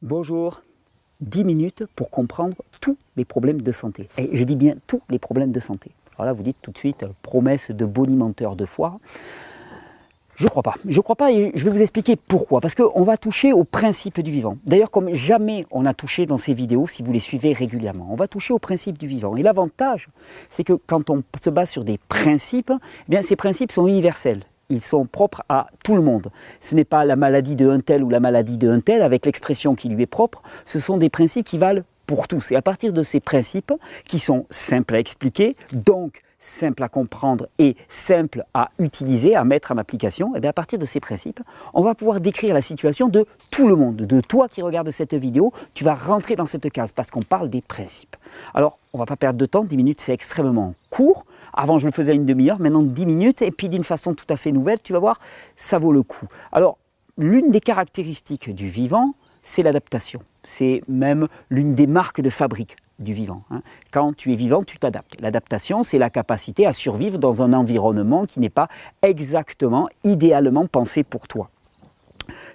Bonjour, 10 minutes pour comprendre tous les problèmes de santé. Et je dis bien tous les problèmes de santé. Alors là, vous dites tout de suite, promesse de bonimenteur de foire. Je ne crois pas. Je ne crois pas et je vais vous expliquer pourquoi. Parce qu'on va toucher au principe du vivant. D'ailleurs, comme jamais on a touché dans ces vidéos, si vous les suivez régulièrement, on va toucher au principe du vivant. Et l'avantage, c'est que quand on se base sur des principes, eh bien, ces principes sont universels. Ils sont propres à tout le monde. Ce n'est pas la maladie de un tel ou la maladie de un tel avec l'expression qui lui est propre. Ce sont des principes qui valent pour tous. Et à partir de ces principes, qui sont simples à expliquer, donc simple à comprendre et simple à utiliser, à mettre en application, et bien à partir de ces principes, on va pouvoir décrire la situation de tout le monde. De toi qui regardes cette vidéo, tu vas rentrer dans cette case parce qu'on parle des principes. Alors, on ne va pas perdre de temps, 10 minutes c'est extrêmement court. Avant je le faisais à une demi-heure, maintenant 10 minutes, et puis d'une façon tout à fait nouvelle, tu vas voir, ça vaut le coup. Alors, l'une des caractéristiques du vivant, c'est l'adaptation. C'est même l'une des marques de fabrique du vivant. Quand tu es vivant, tu t'adaptes. L'adaptation, c'est la capacité à survivre dans un environnement qui n'est pas exactement, idéalement pensé pour toi.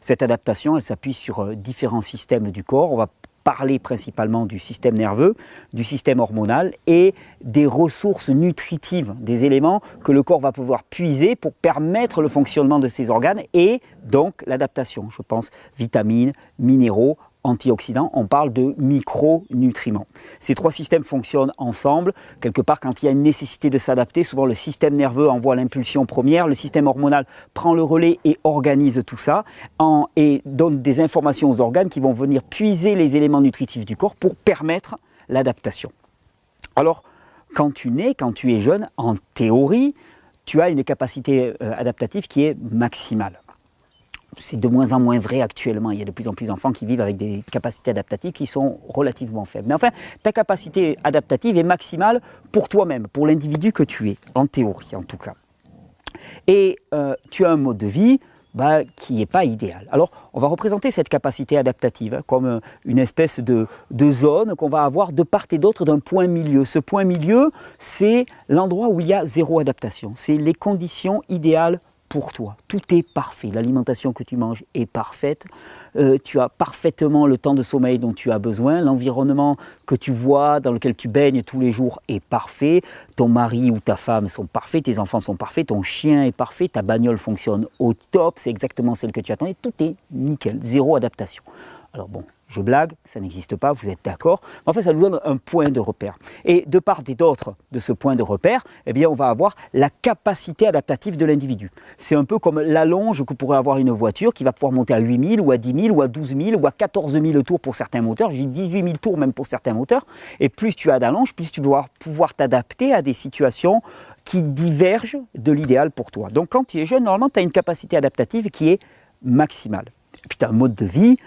Cette adaptation, elle s'appuie sur différents systèmes du corps. On va parler principalement du système nerveux, du système hormonal et des ressources nutritives, des éléments que le corps va pouvoir puiser pour permettre le fonctionnement de ses organes et donc l'adaptation. Je pense vitamines, minéraux, antioxydants, on parle de micronutriments. Ces trois systèmes fonctionnent ensemble. Quelque part, quand il y a une nécessité de s'adapter, souvent le système nerveux envoie l'impulsion première, le système hormonal prend le relais et organise tout ça et donne des informations aux organes qui vont venir puiser les éléments nutritifs du corps pour permettre l'adaptation. Alors, quand tu nais, quand tu es jeune, en théorie, tu as une capacité adaptative qui est maximale. C'est de moins en moins vrai actuellement. Il y a de plus en plus d'enfants qui vivent avec des capacités adaptatives qui sont relativement faibles. Mais enfin, ta capacité adaptative est maximale pour toi-même, pour l'individu que tu es, en théorie en tout cas. Et tu as un mode de vie qui n'est pas idéal. Alors, on va représenter cette capacité adaptative comme une espèce de zone qu'on va avoir de part et d'autre d'un point milieu. Ce point milieu, c'est l'endroit où il y a zéro adaptation. C'est les conditions idéales pour toi. Tout est parfait. L'alimentation que tu manges est parfaite. Tu as parfaitement le temps de sommeil dont tu as besoin. L'environnement que tu vois, dans lequel tu baignes tous les jours est parfait. Ton mari ou ta femme sont parfaits. Tes enfants sont parfaits. Ton chien est parfait. Ta bagnole fonctionne au top. C'est exactement celle que tu attendais. Tout est nickel. Zéro adaptation. Alors bon, je blague, ça n'existe pas, vous êtes d'accord. Mais en fait, ça nous donne un point de repère. Et de part et d'autre de ce point de repère, eh bien, on va avoir la capacité adaptative de l'individu. C'est un peu comme l'allonge que pourrait avoir une voiture qui va pouvoir monter à 8000 ou à 10 000 ou à 12 000 ou à 14 000 tours pour certains moteurs. J'ai 18 000 tours même pour certains moteurs. Et plus tu as d'allonge, plus tu dois pouvoir t'adapter à des situations qui divergent de l'idéal pour toi. Donc quand tu es jeune, normalement, tu as une capacité adaptative qui est maximale. Et puis tu as un mode de vie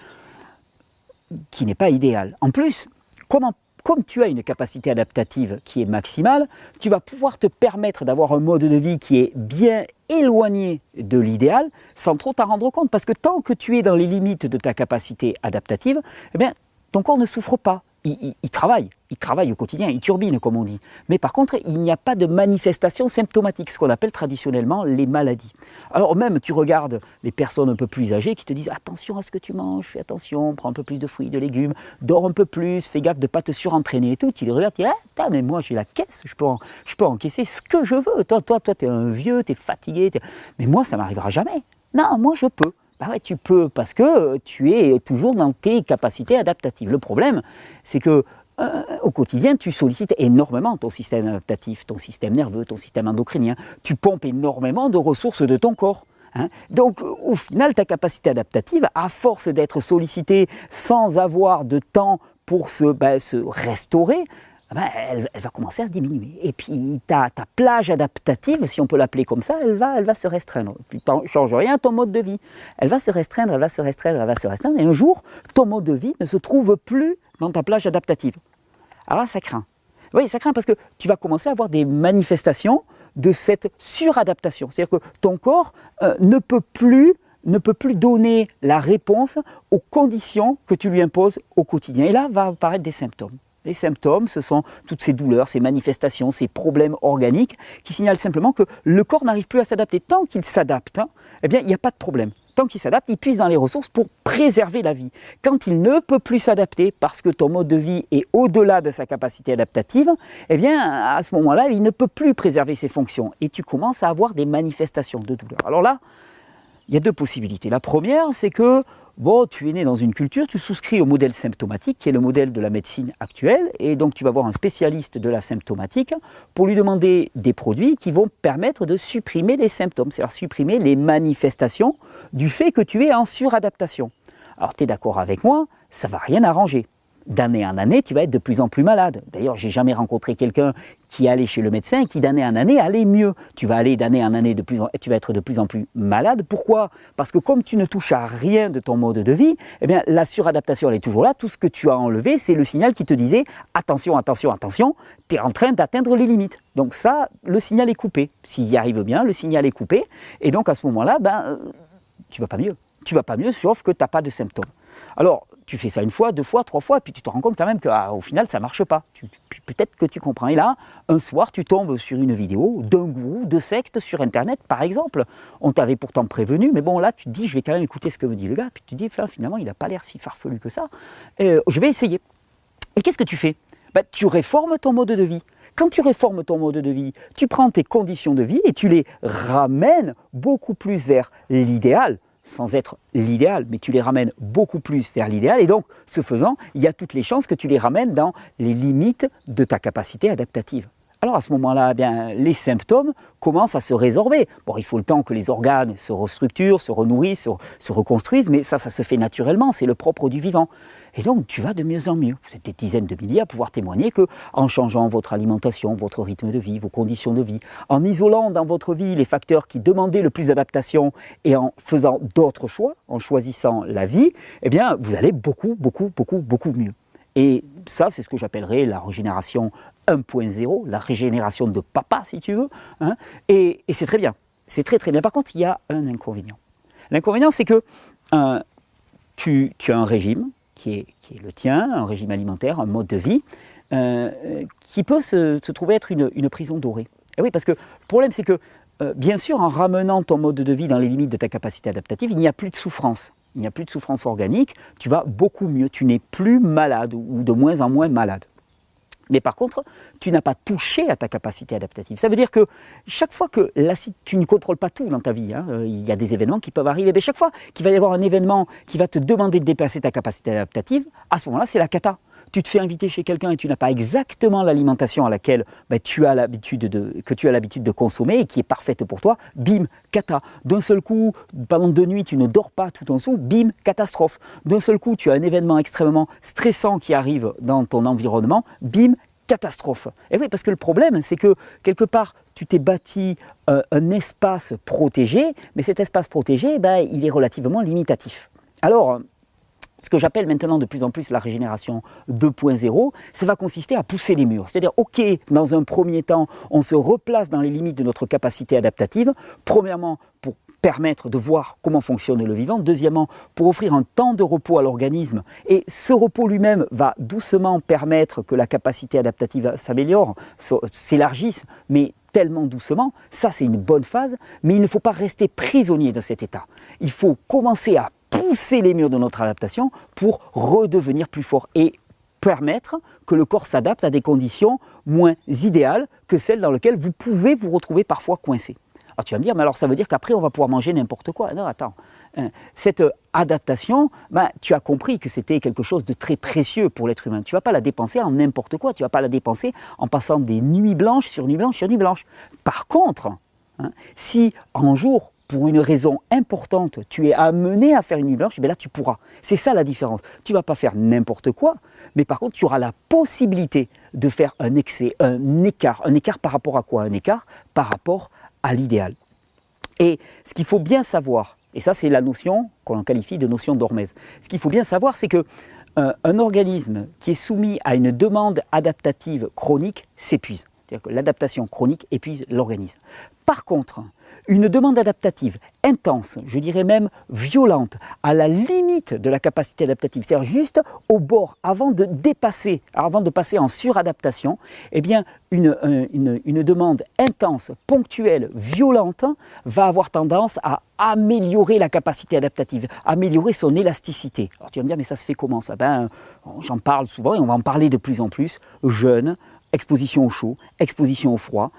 qui n'est pas idéal. En plus, comme tu as une capacité adaptative qui est maximale, tu vas pouvoir te permettre d'avoir un mode de vie qui est bien éloigné de l'idéal sans trop t'en rendre compte. Parce que tant que tu es dans les limites de ta capacité adaptative, eh bien, ton corps ne souffre pas. Il travaille au quotidien, il turbine comme on dit. Mais par contre, il n'y a pas de manifestation symptomatique, ce qu'on appelle traditionnellement les maladies. Alors même, tu regardes les personnes un peu plus âgées qui te disent « attention à ce que tu manges, fais attention, prends un peu plus de fruits, de légumes, dors un peu plus, fais gaffe de ne pas te surentraîner et tout ». Tu les regardes, tu dis « ah, mais moi j'ai la caisse, je peux encaisser ce que je veux. Toi tu es un vieux, tu es fatigué, mais moi ça m'arrivera jamais. Non, moi je peux ». Bah ouais, tu peux, parce que tu es toujours dans tes capacités adaptatives. Le problème, c'est que au quotidien, tu sollicites énormément ton système adaptatif, ton système nerveux, ton système endocrinien. Tu pompes énormément de ressources de ton corps. Donc, au final, ta capacité adaptative, à force d'être sollicitée sans avoir de temps pour se restaurer, elle va commencer à se diminuer. Et puis ta plage adaptative, si on peut l'appeler comme ça, elle va se restreindre. Tu ne changes rien à ton mode de vie. Elle va se restreindre, elle va se restreindre, elle va se restreindre. Et un jour, ton mode de vie ne se trouve plus dans ta plage adaptative. Alors là, ça craint. Oui, ça craint parce que tu vas commencer à avoir des manifestations de cette suradaptation. C'est-à-dire que ton corps ne peut plus donner la réponse aux conditions que tu lui imposes au quotidien. Et là, va apparaître des symptômes. Les symptômes, ce sont toutes ces douleurs, ces manifestations, ces problèmes organiques qui signalent simplement que le corps n'arrive plus à s'adapter. Tant qu'il s'adapte, eh bien, il n'y a pas de problème. tant qu'il s'adapte, il puise dans les ressources pour préserver la vie. Quand il ne peut plus s'adapter parce que ton mode de vie est au-delà de sa capacité adaptative, eh bien, à ce moment-là, il ne peut plus préserver ses fonctions et tu commences à avoir des manifestations de douleur. Alors là, il y a deux possibilités. La première, c'est que bon, tu es né dans une culture, tu souscris au modèle symptomatique qui est le modèle de la médecine actuelle et donc tu vas voir un spécialiste de la symptomatique pour lui demander des produits qui vont permettre de supprimer les symptômes, c'est-à-dire supprimer les manifestations du fait que tu es en suradaptation. Alors tu es d'accord avec moi, ça ne va rien arranger. D'année en année, tu vas être de plus en plus malade. D'ailleurs, j'ai jamais rencontré quelqu'un qui allait chez le médecin et qui d'année en année allait mieux. Tu vas aller d'année en année, tu vas être de plus en plus malade. Pourquoi? Parce que comme tu ne touches à rien de ton mode de vie, eh bien, la suradaptation elle est toujours là. Tout ce que tu as enlevé, c'est le signal qui te disait attention, attention, attention, tu es en train d'atteindre les limites. Donc ça, le signal est coupé. S'il y arrive bien, le signal est coupé. Et donc à ce moment-là, tu vas pas mieux. Tu vas pas mieux, sauf que tu n'as pas de symptômes. Alors, tu fais ça une fois, deux fois, trois fois, et puis tu te rends compte quand même qu'au final, ça ne marche pas. Peut-être que tu comprends. Et là, un soir, tu tombes sur une vidéo d'un gourou de secte sur Internet, par exemple. On t'avait pourtant prévenu, mais bon, là, tu te dis, je vais quand même écouter ce que me dit le gars. Puis tu te dis, finalement, il n'a pas l'air si farfelu que ça. Je vais essayer. Et qu'est-ce que tu fais? Tu réformes ton mode de vie. Quand tu réformes ton mode de vie, tu prends tes conditions de vie et tu les ramènes beaucoup plus vers l'idéal. Sans être l'idéal, mais tu les ramènes beaucoup plus vers l'idéal. Et donc, ce faisant, il y a toutes les chances que tu les ramènes dans les limites de ta capacité adaptative. Alors à ce moment-là, les symptômes commencent à se résorber. Bon, il faut le temps que les organes se restructurent, se renourrissent, se reconstruisent, mais ça se fait naturellement, c'est le propre du vivant. Et donc, tu vas de mieux en mieux. Vous êtes des dizaines de milliers à pouvoir témoigner qu'en changeant votre alimentation, votre rythme de vie, vos conditions de vie, en isolant dans votre vie les facteurs qui demandaient le plus d'adaptation et en faisant d'autres choix, en choisissant la vie, eh bien, vous allez beaucoup mieux. Et ça, c'est ce que j'appellerais la régénération 1.0, la régénération de papa, si tu veux. Hein. Et c'est très bien. C'est très très bien. Par contre, il y a un inconvénient. L'inconvénient, c'est que tu as un régime qui est le tien, un régime alimentaire, un mode de vie, qui peut se trouver être une prison dorée. Et oui, parce que le problème, c'est que, bien sûr, en ramenant ton mode de vie dans les limites de ta capacité adaptative, il n'y a plus de souffrance. Il n'y a plus de souffrance organique, tu vas beaucoup mieux, tu n'es plus malade ou de moins en moins malade. Mais par contre, tu n'as pas touché à ta capacité adaptative. Ça veut dire que chaque fois que tu ne contrôles pas tout dans ta vie, il y a des événements qui peuvent arriver, mais chaque fois qu'il va y avoir un événement qui va te demander de dépasser ta capacité adaptative, à ce moment-là, c'est la cata. Tu te fais inviter chez quelqu'un et tu n'as pas exactement l'alimentation à laquelle tu as l'habitude de consommer et qui est parfaite pour toi, bim, cata. D'un seul coup, pendant 2 nuits, tu ne dors pas tout en dessous, bim, catastrophe. D'un seul coup, tu as un événement extrêmement stressant qui arrive dans ton environnement, bim, catastrophe. Et oui, parce que le problème, c'est que quelque part, tu t'es bâti un espace protégé, mais cet espace protégé, il est relativement limitatif. Alors, ce que j'appelle maintenant de plus en plus la régénération 2.0, ça va consister à pousser les murs. C'est-à-dire, ok, dans un premier temps, on se replace dans les limites de notre capacité adaptative. Premièrement, pour permettre de voir comment fonctionne le vivant. Deuxièmement, pour offrir un temps de repos à l'organisme. Et ce repos lui-même va doucement permettre que la capacité adaptative s'améliore, s'élargisse, mais tellement doucement. Ça, c'est une bonne phase, mais il ne faut pas rester prisonnier de cet état. Il faut commencer à pousser les murs de notre adaptation pour redevenir plus fort et permettre que le corps s'adapte à des conditions moins idéales que celles dans lesquelles vous pouvez vous retrouver parfois coincé. Alors tu vas me dire, mais alors ça veut dire qu'après on va pouvoir manger n'importe quoi. Non, attends. Cette adaptation, tu as compris que c'était quelque chose de très précieux pour l'être humain. Tu ne vas pas la dépenser en n'importe quoi, tu ne vas pas la dépenser en passant des nuits blanches sur nuit blanche sur nuit blanche. Par contre, si un jour, pour une raison importante, tu es amené à faire une nuit blanche, là tu pourras. C'est ça la différence. Tu ne vas pas faire n'importe quoi, mais par contre tu auras la possibilité de faire un excès, un écart. Un écart par rapport à quoi? Un écart par rapport à l'idéal. Et ce qu'il faut bien savoir, et ça c'est la notion qu'on qualifie de notion d'hormèse, ce qu'il faut bien savoir c'est que un organisme qui est soumis à une demande adaptative chronique s'épuise. C'est-à-dire que l'adaptation chronique épuise l'organisme. Par contre, Une demande adaptative intense, je dirais même violente, à la limite de la capacité adaptative, c'est-à-dire juste au bord, avant de dépasser, avant de passer en suradaptation, eh bien, une demande intense, ponctuelle, violente, va avoir tendance à améliorer la capacité adaptative, améliorer son élasticité. Alors tu vas me dire, mais ça se fait comment ça? J'en parle souvent et on va en parler de plus en plus. Jeûne, exposition au chaud, exposition au froid,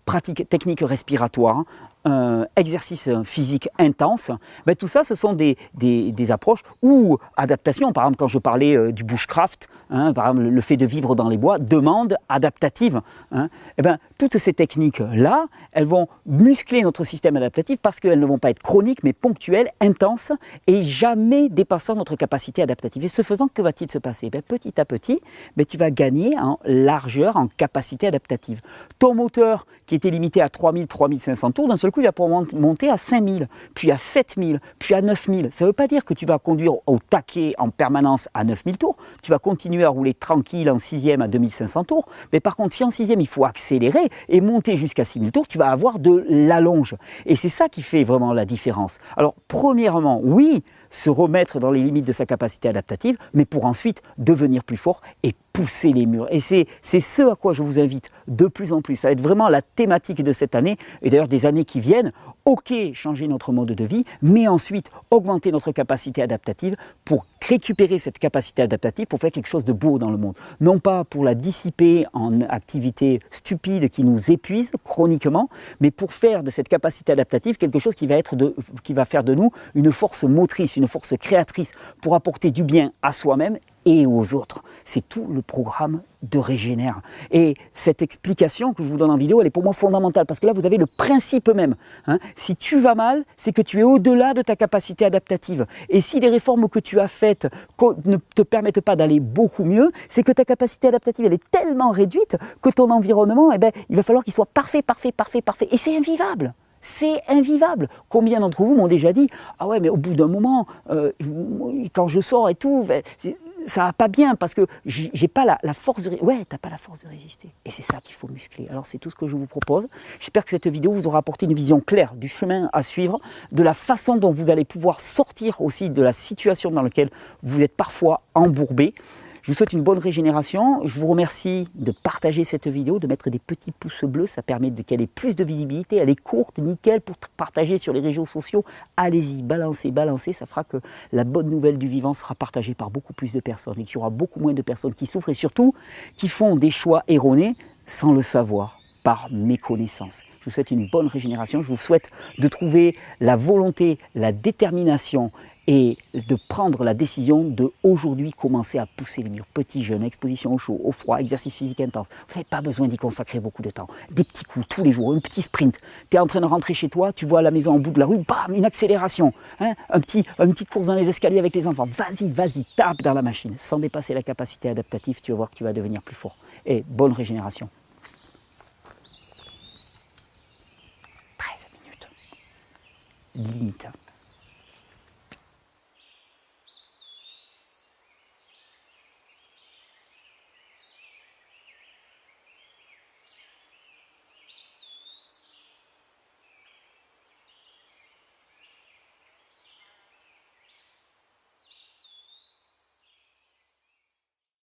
pratique technique respiratoire, exercice physique intense, tout ça, ce sont des approches ou adaptation. Par exemple, quand je parlais du bushcraft, par exemple, le fait de vivre dans les bois, demande adaptative. Toutes ces techniques-là, elles vont muscler notre système adaptatif parce qu'elles ne vont pas être chroniques, mais ponctuelles, intenses et jamais dépassant notre capacité adaptative. Et ce faisant, que va-t-il se passer? Petit à petit, tu vas gagner en largeur, en capacité adaptative. Ton moteur, qui était limité à 3000, 3500 tours, d'un seul coup, il va pouvoir monter à 5000, puis à 7000, puis à 9000. Ça ne veut pas dire que tu vas conduire au taquet en permanence à 9000 tours. Tu vas continuer à rouler tranquille en 6e à 2500 tours. Mais par contre, si en 6e, il faut accélérer et monter jusqu'à 6000 tours, tu vas avoir de l'allonge. Et c'est ça qui fait vraiment la différence. Alors, premièrement, oui, se remettre dans les limites de sa capacité adaptative, mais pour ensuite devenir plus fort et pousser les murs. Et c'est ce à quoi je vous invite de plus en plus. Ça va être vraiment la thématique de cette année, et d'ailleurs des années qui viennent. Ok, changer notre mode de vie, mais ensuite augmenter notre capacité adaptative pour récupérer cette capacité adaptative pour faire quelque chose de beau dans le monde. Non pas pour la dissiper en activités stupides qui nous épuisent chroniquement, mais pour faire de cette capacité adaptative quelque chose qui va faire de nous une force motrice, une force créatrice pour apporter du bien à soi-même et aux autres. C'est tout le programme de Régénère. Et cette explication que je vous donne en vidéo, elle est pour moi fondamentale, parce que là, vous avez le principe même. Si tu vas mal, c'est que tu es au-delà de ta capacité adaptative. Et si les réformes que tu as faites ne te permettent pas d'aller beaucoup mieux, c'est que ta capacité adaptative, elle est tellement réduite que ton environnement, il va falloir qu'il soit parfait. Et c'est invivable. C'est invivable. Combien d'entre vous m'ont déjà dit « Ah ouais, mais au bout d'un moment, quand je sors et tout, ça va pas bien parce que j'ai pas la force de... » Ouais, t'as pas la force de résister. Et c'est ça qu'il faut muscler. Alors c'est tout ce que je vous propose. J'espère que cette vidéo vous aura apporté une vision claire du chemin à suivre, de la façon dont vous allez pouvoir sortir aussi de la situation dans laquelle vous êtes parfois embourbé. Je vous souhaite une bonne régénération. Je vous remercie de partager cette vidéo, de mettre des petits pouces bleus. Ça permet qu'elle ait plus de visibilité. Elle est courte, nickel, pour partager sur les réseaux sociaux. Allez-y, balancez. Ça fera que la bonne nouvelle du vivant sera partagée par beaucoup plus de personnes et qu'il y aura beaucoup moins de personnes qui souffrent et surtout qui font des choix erronés sans le savoir, par méconnaissance. Je vous souhaite une bonne régénération. Je vous souhaite de trouver la volonté, la détermination et de prendre la décision de aujourd'hui commencer à pousser les murs. Petit jeûne, exposition au chaud, au froid, exercice physique intense. Vous n'avez pas besoin d'y consacrer beaucoup de temps. Des petits coups tous les jours, un petit sprint. Tu es en train de rentrer chez toi, tu vois la maison en bout de la rue, bam, une accélération. Une petite course dans les escaliers avec les enfants. Vas-y, tape dans la machine. Sans dépasser la capacité adaptative, tu vas voir que tu vas devenir plus fort. Et bonne régénération. 13 minutes. Limite.